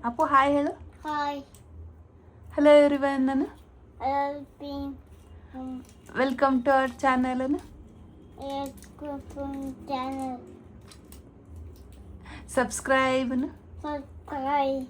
Appu hi ಹೇಳು. Hi. Hello everyone, ನಾನು hello. Welcome to our channel. Channel subscribe. Subscribe.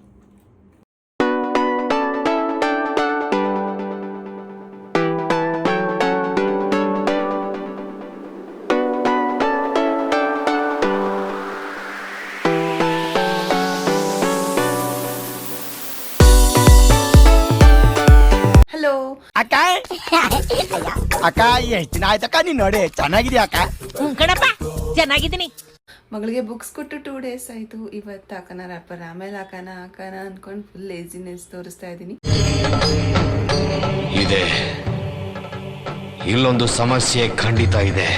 Hello ಅಕ್ಕ ಅಕ್ಕ ಎಷ್ಟು ದಿನ ಆಯ್ತಕ್ಕ ನೀನ್ ನೋಡಿ ಚೆನ್ನಾಗಿದ್ಯಾ ಅಕ್ಕ? ಕಣಪ್ಪ ಚೆನ್ನಾಗಿದ್ದೀನಿ. ಮಗಳಿಗೆ ಬುಕ್ಸ್ ಕೊಟ್ಟು 2 days ಆಯಿತು. ಇವತ್ತು ಹಾಕೋಣ ರ್ಯಾಪರ್, ಆಮೇಲೆ ಹಾಕೋಣ ಅಂದ್ಕೊಂಡು ಫುಲ್ ಲೇಜಿನೆಸ್ ತೋರಿಸ್ತಾ ಇದ್ದೀನಿ. ಇದೆ, ಇಲ್ಲೊಂದು ಸಮಸ್ಯೆ ಖಂಡಿತ ಇದೆ.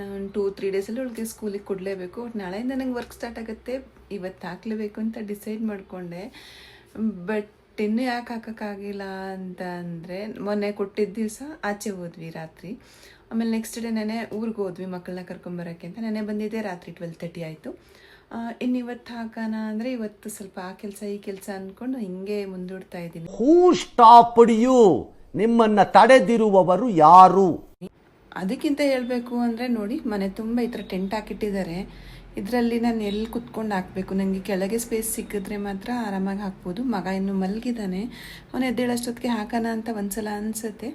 ನಾನು 2-3 ಡೇಸಲ್ಲಿ ಅವಳಿಗೆ ಸ್ಕೂಲಿಗೆ ಕೊಡಲೇಬೇಕು. ನಾಳೆಯಿಂದ ನಂಗೆ ವರ್ಕ್ ಸ್ಟಾರ್ಟ್ ಆಗುತ್ತೆ. ಇವತ್ತು ಹಾಕ್ಲೇಬೇಕು ಅಂತ ಡಿಸೈಡ್ ಮಾಡಿಕೊಂಡೆ. ಬಟ್ ಇನ್ನೂ ಯಾಕೆ ಹಾಕೋಕ್ಕಾಗಿಲ್ಲ ಅಂತ ಅಂದರೆ, ಮೊನ್ನೆ ಕೊಟ್ಟಿದ್ದ ದಿವಸ ಆಚೆ ಹೋದ್ವಿ ರಾತ್ರಿ. ಆಮೇಲೆ ನೆಕ್ಸ್ಟ್ ಡೇ ನೆನೆ ಊರಿಗೆ ಹೋದ್ವಿ ಮಕ್ಕಳನ್ನ ಕರ್ಕೊಂಬರೋಕ್ಕೆ ಅಂತ. ನೆನೆ ಬಂದಿದ್ದೆ ರಾತ್ರಿ 12:30 ಆಯಿತು. ಇನ್ನು ಇವತ್ತು ಹಾಕೋಣ ಅಂದರೆ ಇವತ್ತು ಸ್ವಲ್ಪ ಆ ಕೆಲಸ ಈ ಕೆಲಸ ಅಂದ್ಕೊಂಡು ಹಿಂಗೆ ಮುಂದೂಡ್ತಾ ಇದ್ದೀನಿ. ಹೂ ಸ್ಟಾಪ್ಡ್ ಯು? ನಿಮ್ಮನ್ನು ತಡೆದಿರುವವರು ಯಾರು? ಅದಕ್ಕಿಂತ ಹೇಳಬೇಕು ಅಂದರೆ ನೋಡಿ, ಮನೆ ತುಂಬ ಈ ಥರ ಟೆಂಟ್ ಹಾಕಿಟ್ಟಿದ್ದಾರೆ. ಇದರಲ್ಲಿ ನಾನು ಎಲ್ಲಿ ಕುತ್ಕೊಂಡು ಹಾಕಬೇಕು, ನನಗೆ ಕೆಳಗೆ ಸ್ಪೇಸ್ ಸಿಕ್ಕಿದ್ರೆ ಮಾತ್ರ ಆರಾಮಾಗಿ ಹಾಕ್ಬೋದು. ಮಗ ಇನ್ನು ಮಲಗಿದ್ದಾನೆ, ಅವನು ಎದ್ದೇಳಷ್ಟೊತ್ತಿಗೆ ಹಾಕೋಣ ಅಂತ ಒಂದ್ಸಲ ಅನಿಸುತ್ತೆ.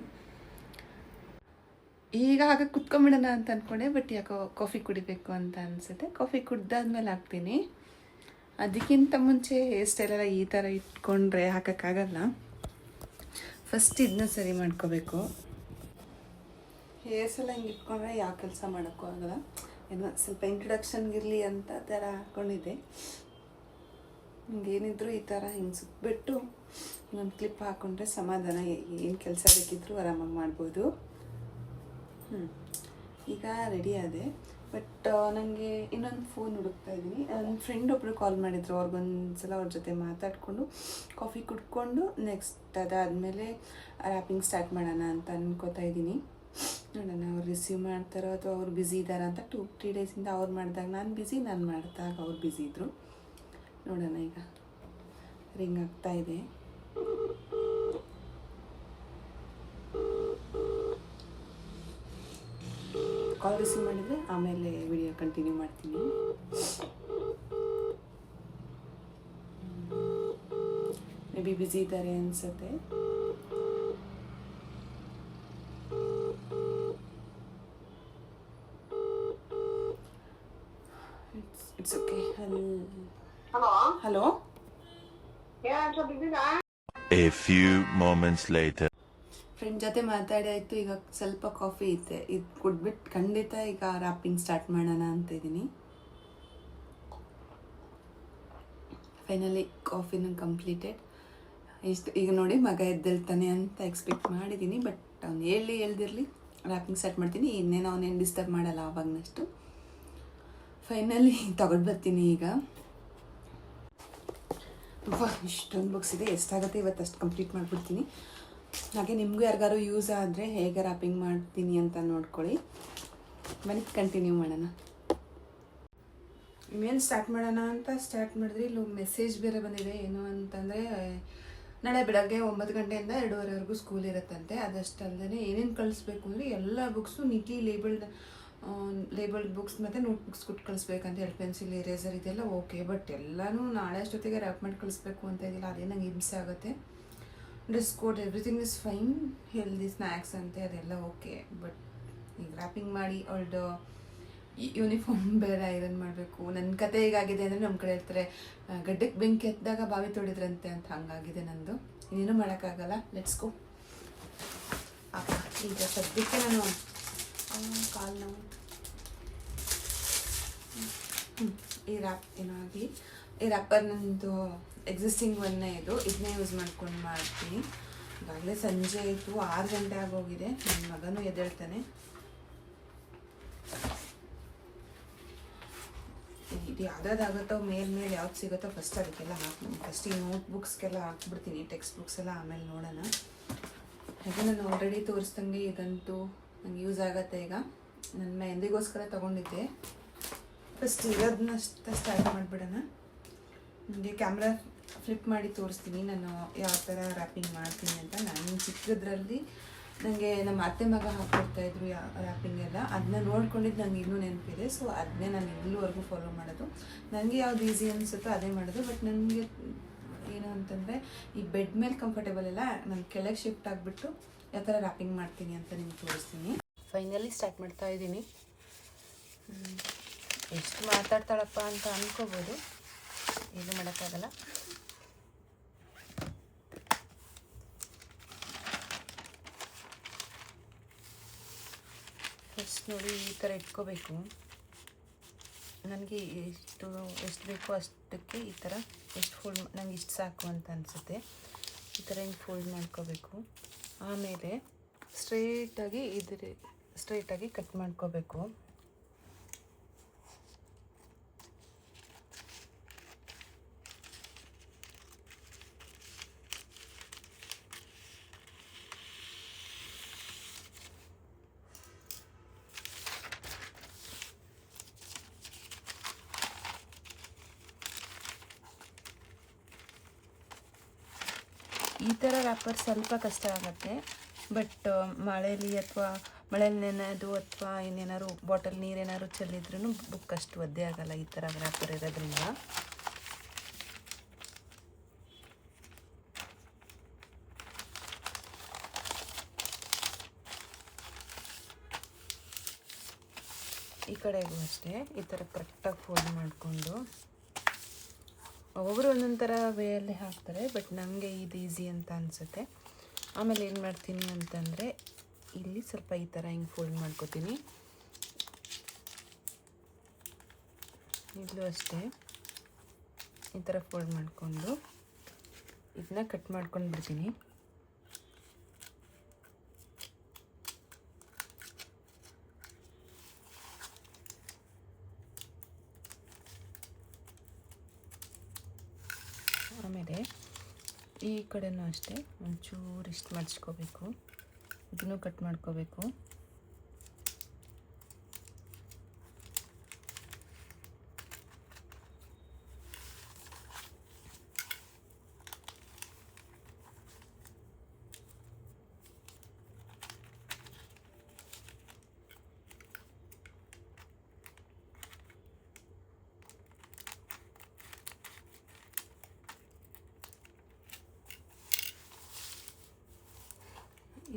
ಈಗ ಹಾಗೆ ಕುತ್ಕೊಂಬಿಡೋಣ ಅಂತ ಅಂದ್ಕೊಂಡೆ, ಬಟ್ ಯಾಕೋ ಕಾಫಿ ಕುಡಿಬೇಕು ಅಂತ ಅನಿಸುತ್ತೆ. ಕಾಫಿ ಕುಡ್ದಾದ್ಮೇಲೆ ಹಾಕ್ತೀನಿ. ಅದಕ್ಕಿಂತ ಮುಂಚೆ ಹೇರ್ ಸ್ಟೈಲೆಲ್ಲ ಈ ಥರ ಇಟ್ಕೊಂಡ್ರೆ ಹಾಕೋಕ್ಕಾಗಲ್ಲ. ಫಸ್ಟ್ ಇದನ್ನ ಸರಿ ಮಾಡ್ಕೋಬೇಕು. ಹೇರ್ಸ್ ಎಲ್ಲ ಹಿಂಗೆ ಇಟ್ಕೊಂಡ್ರೆ ಯಾವ ಕೆಲಸ ಮಾಡೋಕ್ಕೂ ಆಗಲ್ಲ. ಏನೋ ಸ್ವಲ್ಪ ಇಂಟ್ರೊಡಕ್ಷನ್ಗಿರಲಿ ಅಂತ ಥರ ಹಾಕ್ಕೊಂಡಿದ್ದೆ. ಹಿಂಗೇನಿದ್ರು ಈ ಥರ ಹಿಂಗೆ ಸುತ್ತಬಿಟ್ಟು ಇನ್ನೊಂದು ಕ್ಲಿಪ್ ಹಾಕ್ಕೊಂಡ್ರೆ ಸಮಾಧಾನ. ಏನು ಕೆಲಸ ಬೇಕಿದ್ರೂ ಆರಾಮಾಗಿ ಮಾಡ್ಬೋದು. ಈಗ ರೆಡಿ ಆದೆ. ಬಟ್ ನನಗೆ ಇನ್ನೊಂದು ಫೋನ್ ಹುಡುಕ್ತಾ ಇದ್ದೀನಿ. ನನ್ನ ಫ್ರೆಂಡ್ ಒಬ್ಬರು ಕಾಲ್ ಮಾಡಿದ್ರು. ಅವ್ರಿಗೊಂದ್ಸಲ ಅವ್ರ ಜೊತೆ ಮಾತಾಡಿಕೊಂಡು ಕಾಫಿ ಕುಡ್ಕೊಂಡು ನೆಕ್ಸ್ಟ್ ಅದಾದಮೇಲೆ ರ್ಯಾಪಿಂಗ್ ಸ್ಟಾರ್ಟ್ ಮಾಡೋಣ ಅಂತ ಅನ್ಕೋತಾ ಇದ್ದೀನಿ. ನೋಡೋಣ ಅವ್ರು ರಿಸೀವ್ ಮಾಡ್ತಾರೋ ಅಥವಾ ಅವ್ರು ಬ್ಯುಸಿ ಇದ್ದಾರಾ ಅಂತ. 2-3 ಡೇಸಿಂದ ಅವ್ರು ಮಾಡಿದಾಗ ನಾನು ಬ್ಯುಸಿ, ನಾನು ಮಾಡಿದಾಗ ಅವ್ರು ಬ್ಯುಸಿ ಇದ್ದರು. ನೋಡೋಣ. ಈಗ ರಿಂಗ್ ಆಗ್ತಾ ಇದೆ. ಕಾಲ್ ರಿಸೀವ್ ಮಾಡಿದರೆ ಆಮೇಲೆ ವಿಡಿಯೋ ಕಂಟಿನ್ಯೂ ಮಾಡ್ತೀನಿ. ಮೇ ಬಿ ಬ್ಯುಸಿ ಇದ್ದಾರೆ ಅನಿಸುತ್ತೆ. It's okay. Hello. A few moments later. Friend ಜೊತೆ ಮಾತಾಡಿ ಆಯಿತು. ಈಗ ಸ್ವಲ್ಪ ಕಾಫಿ ಐತೆ, ಇದು ಕುಡ್ಬಿಟ್ಟು ಖಂಡಿತ ಈಗ ರ್ಯಾಪಿಂಗ್ ಸ್ಟಾರ್ಟ್ ಮಾಡೋಣ ಅಂತ ಇದ್ದೀನಿ. ಫೈನಲಿ ಕಾಫಿನೂ ಕಂಪ್ಲೀಟೆಡ್. ಇಷ್ಟು ಈಗ ನೋಡಿ ಮಗ ಎದ್ದೇಳ್ತಾನೆ ಅಂತ ಎಕ್ಸ್ಪೆಕ್ಟ್ ಮಾಡಿದ್ದೀನಿ. ಬಟ್ ಅವ್ನು ಹೇಳ್ದಿರಲಿ ರ್ಯಾಪಿಂಗ್ ಸ್ಟಾರ್ಟ್ ಮಾಡ್ತೀನಿ. ಇನ್ನೇನು ಅವನೇನು ಡಿಸ್ಟರ್ಬ್ ಮಾಡಲ್ಲ ಆವಾಗನಷ್ಟು. ಫೈನಲಿ ತಗೊಂಡು ಬರ್ತೀನಿ. ಈಗ ಇಷ್ಟೊಂದು ಬುಕ್ಸ್ ಇದೆ, ಎಷ್ಟಾಗುತ್ತೆ ಇವತ್ತು ಅಷ್ಟು ಕಂಪ್ಲೀಟ್ ಮಾಡಿಬಿಡ್ತೀನಿ. ಹಾಗೆ ನಿಮಗೂ ಯಾರಿಗಾರು ಯೂಸ್ ಆದರೆ ಹೇಗೆ ರ್ಯಾಪಿಂಗ್ ಮಾಡ್ತೀನಿ ಅಂತ ನೋಡ್ಕೊಳ್ಳಿ. ಬನ್ನಿ ಕಂಟಿನ್ಯೂ ಮಾಡೋಣ. ಇನ್ನೇನು ಸ್ಟಾರ್ಟ್ ಮಾಡೋಣ ಅಂತ ಸ್ಟಾರ್ಟ್ ಮಾಡಿದ್ರಿ. ಇಲ್ಲಿ ಮೆಸೇಜ್ ಬೇರೆ ಬಂದಿದೆ. ಏನು ಅಂತಂದರೆ, ನಾಳೆ ಬೆಳಗ್ಗೆ 9 ಗಂಟೆಯಿಂದ 2:30ವರೆಗೂ ಸ್ಕೂಲ್ ಇರುತ್ತಂತೆ. ಅದಷ್ಟಲ್ಲದೆ ಏನೇನು ಕಳಿಸ್ಬೇಕು ಅಂದರೆ ಎಲ್ಲ ಬುಕ್ಸು ನೀಟ್ಲಿ ಲೇಬಲ್ಡ್ ಬುಕ್ಸ್ ಮತ್ತು ನೋಟ್ ಬುಕ್ಸ್ ಕೊಟ್ಟು ಕಳಿಸ್ಬೇಕಂತ ಹೇಳಿ. ಪೆನ್ಸಿಲ್, ಇರೇಸರ್ ಇದೆಲ್ಲ ಓಕೆ. ಬಟ್ ಎಲ್ಲನೂ ನಾಳೆ ಅಷ್ಟೊತ್ತಿಗೆ ರ್ಯಾಪ್ ಮಾಡಿ ಕಳಿಸ್ಬೇಕು ಅಂತ ಇದಿಲ್ಲ. ಅದೇ ನಂಗೆ ಹಿಂಸೆ ಆಗುತ್ತೆ. Dress code everything is fine. Healthy snacks ಅಂತೆ ಅದೆಲ್ಲ ಓಕೆ. ಬಟ್ ಈಗ ರ್ಯಾಪಿಂಗ್ ಮಾಡಿ ಅವಳದು ಯೂನಿಫಾರ್ಮ್ ಬೇರೆ ಐರನ್ ಮಾಡಬೇಕು. ನನ್ನ ಕತೆ ಹೇಗಾಗಿದೆ ಅಂದರೆ, ನಮ್ಮ ಕಡೆ ಇರ್ತಾರೆ ಗಡ್ಡಕ್ಕೆ ಬೆಂಕಿ ಎತ್ತಿದಾಗ ಬಾವಿ ತೊಡಿದ್ರಂತೆ ಅಂತ, ಹಂಗಾಗಿದೆ ನಂದು. ಇನ್ನೇನು ಮಾಡೋಕ್ಕಾಗಲ್ಲ. Let's go. ಈಗ ಸದ್ಯಕ್ಕೆ ನಾನು ಕಾಲು ನೋವು ಈ ರ್ಯಾಪರ್ ನಂದು ಎಕ್ಸಿಸ್ಟಿಂಗ್ ಒನ್ನೇ ಇದು. ಇದನ್ನೇ ಯೂಸ್ ಮಾಡ್ಕೊಂಡು ಮಾಡ್ತೀನಿ. ಈಗಾಗಲೇ ಸಂಜೆ ಆಯಿತು, 6 ಗಂಟೆ ಆಗೋಗಿದೆ. ನನ್ನ ಮಗನೂ ಎದ್ದೇಳ್ತಾನೆ. ಇದು ಯಾವ್ದಾಗುತ್ತೋ ಮೇಲೆ ಯಾವ್ದು ಸಿಗುತ್ತೋ ಫಸ್ಟ್ ಅದಕ್ಕೆಲ್ಲ ಹಾಕ್ತೀನಿ. ಫಸ್ಟ್ ಈ ನೋಟ್ ಬುಕ್ಸ್ಗೆಲ್ಲ ಹಾಕ್ಬಿಡ್ತೀನಿ, ಟೆಕ್ಸ್ಟ್ ಬುಕ್ಸ್ ಎಲ್ಲ ಆಮೇಲೆ ನೋಡೋಣ. ಹಾಗೆ ನಾನು ಆಲ್ರೆಡಿ ತೋರಿಸ್ದಂಗೆ ಇದಂತೂ ನಂಗೆ ಯೂಸ್ ಆಗುತ್ತೆ. ಈಗ ನನ್ನ ಮೆಹಂದಿಗೋಸ್ಕರ ತೊಗೊಂಡಿದ್ದೆ. ಫಸ್ಟ್ ಇರೋದನ್ನ ಸ್ಟಾರ್ಟ್ ಮಾಡಿಬಿಡೋಣ. ನನಗೆ ಕ್ಯಾಮ್ರಾ ಫ್ಲಿಪ್ ಮಾಡಿ ತೋರಿಸ್ತೀನಿ ನಾನು ಯಾವ ಥರ ರ್ಯಾಪಿಂಗ್ ಮಾಡ್ತೀನಿ ಅಂತ. ನಾನು ಚಿಕ್ಕದ್ರಲ್ಲಿ ನನಗೆ ನಮ್ಮ ಅತ್ತೆ ಮಗ ಹಾಕ್ಕೊಡ್ತಾಯಿದ್ರು ರ್ಯಾಪಿಂಗ್ ಎಲ್ಲ, ಅದನ್ನ ನೋಡ್ಕೊಂಡಿದ್ದು ನನಗೆ ಇನ್ನೂ ನೆನಪಿದೆ. ಸೊ ಅದನ್ನೇ ನಾನು ಇಲ್ಲಿವರೆಗೂ ಫಾಲೋ ಮಾಡೋದು. ನನಗೆ ಯಾವ್ದು ಈಸಿ ಅನಿಸುತ್ತೋ ಅದೇ ಮಾಡೋದು. ಬಟ್ ನನಗೆ ಏನು ಅಂತಂದರೆ ಈ ಬೆಡ್ ಮೇಲೆ ಕಂಫರ್ಟೇಬಲ್ ಎಲ್ಲ ನಾನು ಕೆಳಗೆ ಶಿಫ್ಟ್ ಆಗಿಬಿಟ್ಟು ಯಾವ ಥರ ರ್ಯಾಪಿಂಗ್ ಮಾಡ್ತೀನಿ ಅಂತ ನಿಮ್ಗೆ ತೋರಿಸ್ತೀನಿ. ಫೈನಲಿ ಸ್ಟಾರ್ಟ್ ಮಾಡ್ತಾ ಇದ್ದೀನಿ. ಎಷ್ಟು ಮಾತಾಡ್ತಾಳಪ್ಪ ಅಂತ ಅಂದ್ಕೋಬೋದು, ಏನು ಮಾಡೋಕ್ಕಾಗಲ್ಲ. ಫಸ್ಟ್ ನೋಡಿ ಈ ಥರ ಇಟ್ಕೋಬೇಕು. ನನಗೆ ಎಷ್ಟು ಬೇಕೋ ಅಷ್ಟಕ್ಕೆ ಈ ಥರ ಎಷ್ಟು ಫೋಲ್ಡ್, ನನಗೆ ಇಷ್ಟು ಸಾಕು ಅಂತ ಅನಿಸುತ್ತೆ. ಈ ಥರ ಹಿಂಗೆ ಫೋಲ್ಡ್ ಮಾಡ್ಕೋಬೇಕು. ಆಮೇಲೆ ಸ್ಟ್ರೈಟಾಗಿ ಕಟ್ ಮಾಡ್ಕೋಬೇಕು. ಈ ಥರ ರ್ಯಾಪರ್ ಸ್ವಲ್ಪ ಕಷ್ಟ ಆಗುತ್ತೆ. ಬಟ್ ಮಳೇಲಿ ನೆನೆದು ಅಥವಾ ಇನ್ನೇನಾದ್ರು ಬಾಟಲ್ ನೀರೇನಾದ್ರು ಚೆಲ್ಲಿದ್ರೂ ಬುಕ್ ಅಷ್ಟು ಒದ್ದೆ ಆಗಲ್ಲ ಈ ಥರ ರ್ಯಾಪರ್ ಇರೋದ್ರಿಂದ. ಈ ಕಡೆಗೂ ಅಷ್ಟೇ ಈ ಥರ ಕರೆಕ್ಟಾಗಿ ಫೋಲ್ಡ್ ಮಾಡಿಕೊಂಡು, ಒಬ್ಬೊಬ್ಬರು ಒಂದೊಂದು ಥರ ವೇಯಲ್ಲಿ ಹಾಕ್ತಾರೆ. ಬಟ್ ನನಗೆ ಇದು ಈಸಿ ಅಂತ ಅನಿಸುತ್ತೆ. ಆಮೇಲೆ ಏನು ಮಾಡ್ತೀನಿ ಅಂತಂದರೆ ಇಲ್ಲಿ ಸ್ವಲ್ಪ ಈ ಥರ ಹಿಂಗೆ ಫೋಲ್ಡ್ ಮಾಡ್ಕೋತೀನಿ. ಇಲ್ಲೂ ಅಷ್ಟೇ ಈ ಥರ ಫೋಲ್ಡ್ ಮಾಡಿಕೊಂಡು ಇದನ್ನ ಕಟ್ ಮಾಡ್ಕೊಂಡು ಬಿಡ್ತೀನಿ. ಆಮೇಲೆ ಈ ಕಡೆನೂ ಅಷ್ಟೇ ಒಂಚೂರು ಇಷ್ಟು ಮಡ್ಚ್ಕೋಬೇಕು. ಇದನ್ನು ಕಟ್ ಮಾಡ್ಕೋಬೇಕು.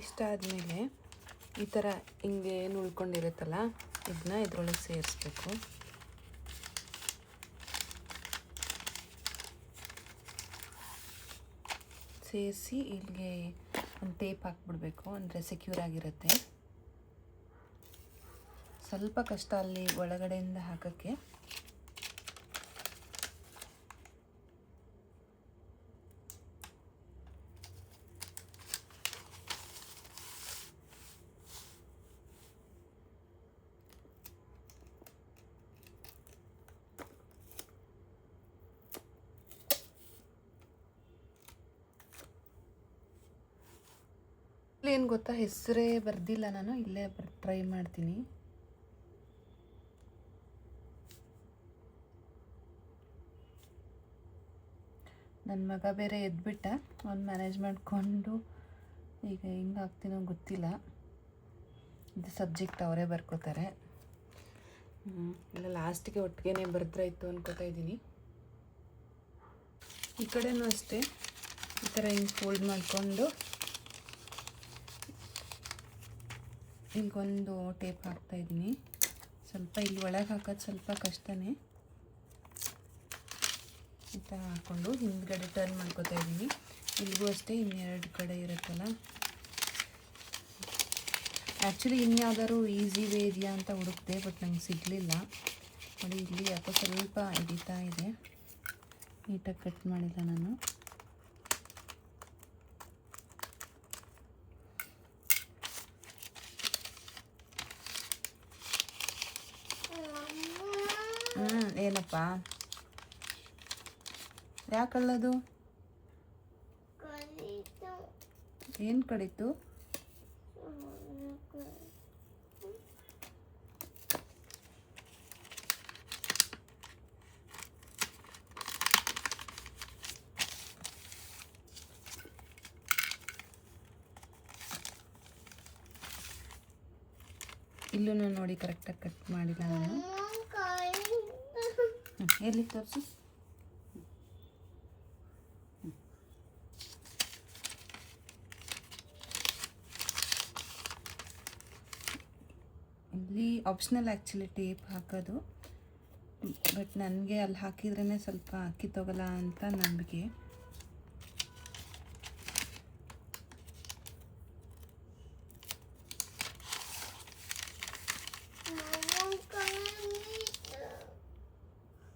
ಇಷ್ಟ ಆದಮೇಲೆ ಈ ಥರ ಹಿಂಗೆ ಏನು ಉಳ್ಕೊಂಡಿರುತ್ತಲ್ಲ ಇದನ್ನ ಇದ್ರೊಳಗೆ ಸೇರಿಸ್ಬೇಕು. ಸೇರಿಸಿ ಇಲ್ಲಿಗೆ ಒಂದು ಟೇಪ್ ಹಾಕ್ಬಿಡ್ಬೇಕು, ಅಂದರೆ ಸೆಕ್ಯೂರ್ ಆಗಿರುತ್ತೆ. ಸ್ವಲ್ಪ ಕಷ್ಟ ಅಲ್ಲಿ ಒಳಗಡೆಯಿಂದ ಹಾಕೋಕ್ಕೆ. ಏನು ಗೊತ್ತಾ, ಹೆಸರೇ ಬರ್ದಿಲ್ಲ ನಾನು, ಇಲ್ಲೇ ಟ್ರೈ ಮಾಡ್ತೀನಿ. ನನ್ನ ಮಗ ಬೇರೆ ಎದ್ಬಿಟ್ಟ, ಅವ್ನು ಮ್ಯಾನೇಜ್ ಮಾಡಿಕೊಂಡು ಈಗ ಹೆಂಗೆ ಆಗ್ತೀನೋ ಗೊತ್ತಿಲ್ಲ. ಇದು ಸಬ್ಜೆಕ್ಟ್ ಅವರೇ ಬರ್ಕೋತಾರೆ. ಇಲ್ಲ ಲಾಸ್ಟಿಗೆ ಒಟ್ಟಿಗೆ ಬರೆದ್ರಾಯ್ತು ಅನ್ಕೋತಾ ಇದ್ದೀನಿ. ಈ ಕಡೆನೂ ಅಷ್ಟೇ ಈ ಥರ ಹಿಂಗೆ ಫೋಲ್ಡ್ ಮಾಡಿಕೊಂಡು ಇಲ್ಲಿಗೊಂದು ಟೇಪ್ ಹಾಕ್ತಾಯಿದ್ದೀನಿ. ಸ್ವಲ್ಪ ಇಲ್ಲಿ ಒಳಗೆ ಹಾಕೋದು ಸ್ವಲ್ಪ ಕಷ್ಟನೇ. ಈ ಥರ ಹಾಕ್ಕೊಂಡು ಹಿಂದ್ಗಡೆ ಟರ್ನ್ ಮಾಡ್ಕೋತಾ ಇದ್ದೀನಿ. ಇಲ್ಲಿಗೂ ಅಷ್ಟೇ ಇನ್ನೆರಡು ಕಡೆ ಇರುತ್ತಲ್ಲ. ಆ್ಯಕ್ಚುಲಿ ಇನ್ಯಾವುದಾದ್ರು ಈಸಿ ವೇ ಇದೆಯಾ ಅಂತ ಹುಡುಕ್ದೆ, ಬಟ್ ನಂಗೆ ಸಿಗಲಿಲ್ಲ. ನೋಡಿ ಇಲ್ಲಿ ಯಾಕೋ ಸ್ವಲ್ಪ ಹಿಡಿತಾ ಇದೆ, ನೀಟಾಗಿ ಕಟ್ ಮಾಡಿಲ್ಲ ನಾನು. ಏನಪ್ಪ, ಯಾಕಲ್ಲದು ಏನು ಕಡಿತು? ಇಲ್ಲೂ ನೋಡಿ ಕರೆಕ್ಟಾಗಿ ಕಟ್ ಮಾಡಿಲ್ಲ ನಾನು. ಎಲ್ಲಿ ತೋರಿಸಿ. ಇಲ್ಲಿ ಆಪ್ಷನಲ್ ಆ್ಯಕ್ಚುಲಿ ಟೇಪ್ ಹಾಕೋದು, ಬಟ್ ನನಗೆ ಅಲ್ಲಿ ಹಾಕಿದ್ರೇ ಸ್ವಲ್ಪ ಕಿತ್ತೋಗಲ್ಲ ಅಂತ ನಂಬಿಕೆ.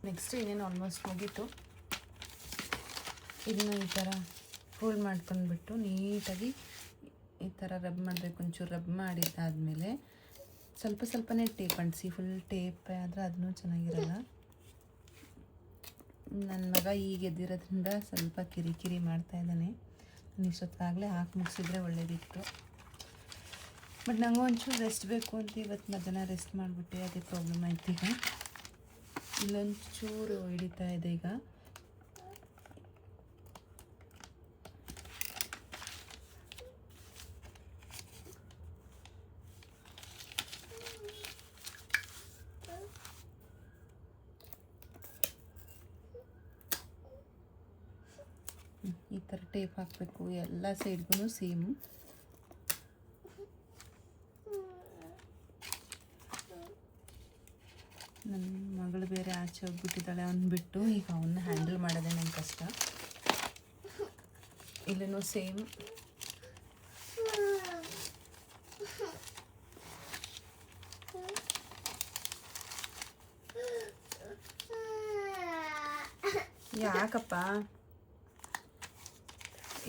ನೆಕ್ಸ್ಟ್ ಇನ್ನೇನು ಆಲ್ಮೋಸ್ಟ್ ಮುಗೀತು. ಇದನ್ನು ಈ ಥರ ಫೋಲ್ಡ್ ಮಾಡ್ಕೊಂಡ್ಬಿಟ್ಟು ನೀಟಾಗಿ ಈ ಥರ ರಬ್ ಮಾಡಬೇಕು. ಒಂಚೂರು ರಬ್ ಮಾಡಿದ್ದಾದಮೇಲೆ ಸ್ವಲ್ಪ ಸ್ವಲ್ಪನೇ ಟೇಪ್ ಅಂಟಿಸಿ. ಫುಲ್ ಟೇಪ್ ಆದರೆ ಅದನ್ನೂ ಚೆನ್ನಾಗಿರಲ್ಲ. ನನ್ನ ಮಗ ಈಗ ಎದ್ದಿರೋದ್ರಿಂದ ಸ್ವಲ್ಪ ಕಿರಿಕಿರಿ ಮಾಡ್ತಾಯಿದ್ದಾನೆ. ನಾನು ಇಷ್ಟೊತ್ತಾಗಲೇ ಹಾಕಿ ಮುಗಿಸಿದ್ರೆ ಒಳ್ಳೇದಿತ್ತು. ಬಟ್ ನನಗೂ ಒಂಚೂರು ರೆಸ್ಟ್ ಬೇಕು ಅಂತ ಇವತ್ತು ಮಧ್ಯಾಹ್ನ ರೆಸ್ಟ್ ಮಾಡಿಬಿಟ್ಟೆ. ಅದೇ ಪ್ರಾಬ್ಲಮ್ ಆಯ್ತು. ಈಗ ಇಲ್ಲೊಂಚೂರು ಹಿಡಿತಾ ಇದೆ. ಈಗ ಈ ಥರ ಟೇಪ್ ಹಾಕಬೇಕು ಎಲ್ಲ ಸೈಡ್ಗೂ ಸೇಮ್. ನನ್ನ ಮಗಳು ಬೇರೆ ಆಚೆ ಹೋಗ್ಬಿಟ್ಟಿದ್ದಾಳೆ ಅಂದ್ಬಿಟ್ಟು ಈಗ ಅವನ್ನ ಹ್ಯಾಂಡಲ್ ಮಾಡೋದೇ ನಂಗೆ ಕಷ್ಟ. ಇಲ್ಲೂ ಸೇಮ್. ಯಾಕಪ್ಪ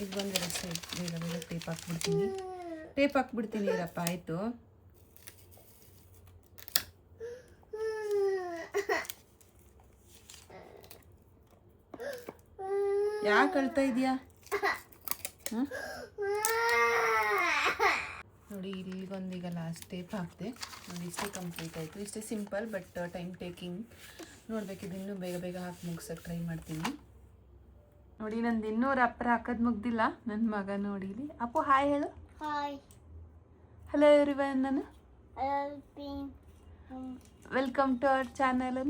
ಈಗ ಒಂದೆರಡು ಸೈಡ್ ಬೇಗ ಬೇಗ ಟೇಪ್ ಹಾಕ್ಬಿಡ್ತೀನಿ ಇರಪ್ಪ. ಆಯಿತು. ಯಾಕೆ ಅಳ್ತಾ ಇದೆಯಾ? ಹಾಂ ನೋಡಿ, ಇಲ್ಲಿಗೊಂದೀಗ ಲಾಸ್ಟ್ ಟೇಪ್ ಹಾಕಿದೆ ನೋಡಿ. ಇಷ್ಟೇ ಕಂಪ್ಲೀಟ್ ಆಯಿತು. ಇಷ್ಟೇ ಸಿಂಪಲ್ ಬಟ್ ಟೈಮ್ ಟೇಕಿಂಗ್. ನೋಡ್ಬೇಕಿದ್ದು ಇನ್ನೂ ಬೇಗ ಬೇಗ ಹಾಕಿ ಮುಗ್ಸೋಕ್ಕೆ ಟ್ರೈ ಮಾಡ್ತೀನಿ. ನೋಡಿ, ನಂದು ಇನ್ನೂ ರಪ್ಪರ್ ಹಾಕೋದು ಮುಗ್ದಿಲ್ಲ. ನನ್ನ ಮಗ ನೋಡಿ ಇಲ್ಲಿ. ಅಪ್ಪು ಹಾಯ್ ಹೇಳು. ಹಾಯ್. Hello everyone. ನಾನು welcome to our channel.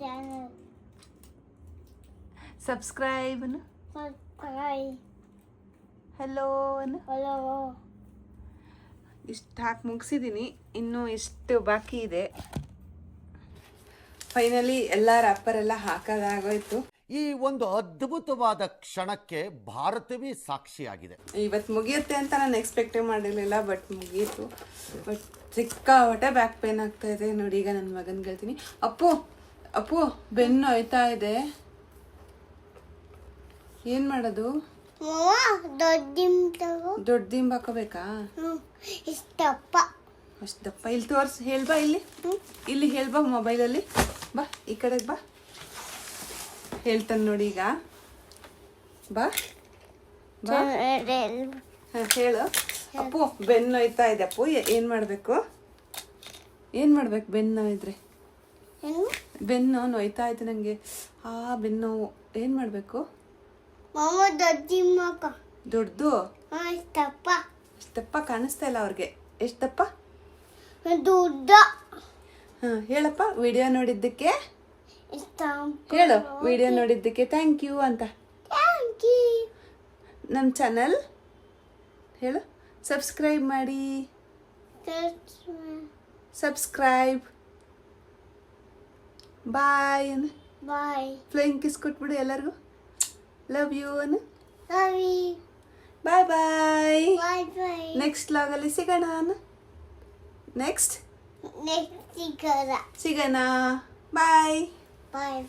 Channel subscribe. Hello. Hello. ಇಷ್ಟು ಹಾಕಿ ಮುಗಿಸಿದ್ದೀನಿ. ಇನ್ನೂ ಇಷ್ಟು ಬಾಕಿ ಇದೆ. ಫೈನಲಿ ಎಲ್ಲ ರ್ಯಾಪರೆಲ್ಲ ಹಾಕೋದಾಗೋಯ್ತು. ಈ ಒಂದು ಅದ್ಭುತವಾದ ಕ್ಷಣಕ್ಕೆ ಭಾರತವೇ ಸಾಕ್ಷಿಯಾಗಿದೆ. ಇವತ್ತು ಮುಗಿಯುತ್ತೆ ಅಂತ ನಾನು ಎಕ್ಸ್ಪೆಕ್ಟೇ ಮಾಡಿರಲಿಲ್ಲ, ಬಟ್ ಮುಗೀತು. ಬಟ್ ಸಿಕ್ಕಾಪಟ್ಟೆ ಬ್ಯಾಕ್ ಪೇನ್ ಆಗ್ತಾ ಇದೆ ನೋಡಿ. ಈಗ ನನ್ನ ಮಗನಿಗೆ ಹೇಳ್ತೀನಿ, ಅಪ್ಪು ಅಪ್ಪು ಬೆನ್ನು ಹೋಯ್ತಾ ಇದೆ, ಏನು ಮಾಡೋದು? ದೊಡ್ಡ ದಿಂಬು ಹಾಕೋಬೇಕಾ? ಇಷ್ಟಪ್ಪ ಅಷ್ಟು ದಪ್ಪ. ಇಲ್ಲಿ ತೋರ್ಸಿ, ಹೇಳ್ಬಾ. ಇಲ್ಲಿ ಹೇಳ್ಬಾ ಮೊಬೈಲಲ್ಲಿ. ಬಾ ಈ ಕಡೆಗೆ ಬಾ. ಹೇಳ್ತಾನೆ ನೋಡಿ ಈಗ. ಬಾ ಬಾ. ಹಾಂ ಹೇಳು. ಅಪ್ಪು ಬೆನ್ನು ನೋಯ್ತಾ ಇದೆ. ಅಪ್ಪು ಏನು ಮಾಡಬೇಕು? ಏನು ಮಾಡ್ಬೇಕು ಬೆನ್ನು ನೋಯಿದ್ರೆ? ಬೆನ್ನು ನೋಯ್ತಾ ಇದೆ ನನಗೆ. ಬೆನ್ನು ನೋವು. ಏನು ಮಾಡಬೇಕು? ದೊಡ್ಡದು. ಎಷ್ಟಪ್ಪ ಕಾಣಿಸ್ತಾ ಇಲ್ಲ ಅವ್ರಿಗೆ. ಎಷ್ಟಪ್ಪ? ದೊಡ್ಡ. ಹಾಂ ಹೇಳಪ್ಪ. ವಿಡಿಯೋ ನೋಡಿದ್ದಕ್ಕೆ ಹೇಳು. ವಿಡಿಯೋ ನೋಡಿದ್ದಕ್ಕೆ ಥ್ಯಾಂಕ್ ಯು ಅಂತ. ನಮ್ಮ ಚಾನಲ್ ಹೇಳು. ಸಬ್ಸ್ಕ್ರೈಬ್ ಮಾಡಿ. ಸಬ್ಸ್ಕ್ರೈಬ್. ಬಾಯ್. ಬಾಯ್. ಫ್ಲೈಯಿಂಗ್ ಕಿಸ್ ಕೊಟ್ಬಿಡು ಎಲ್ಲರಿಗೂ. ಲವ್ ಯು ಅನ್ನು. ಬಾಯ್ ಬಾಯ್. ಬಾಯ್. ನೆಕ್ಸ್ಟ್ ಲಾಗಲ್ಲಿ ಸಿಗೋಣ. ನೆಕ್ಸ್ಟ್ ಸಿಗೋಣ. ಬಾಯ್. ಬಾಯ್.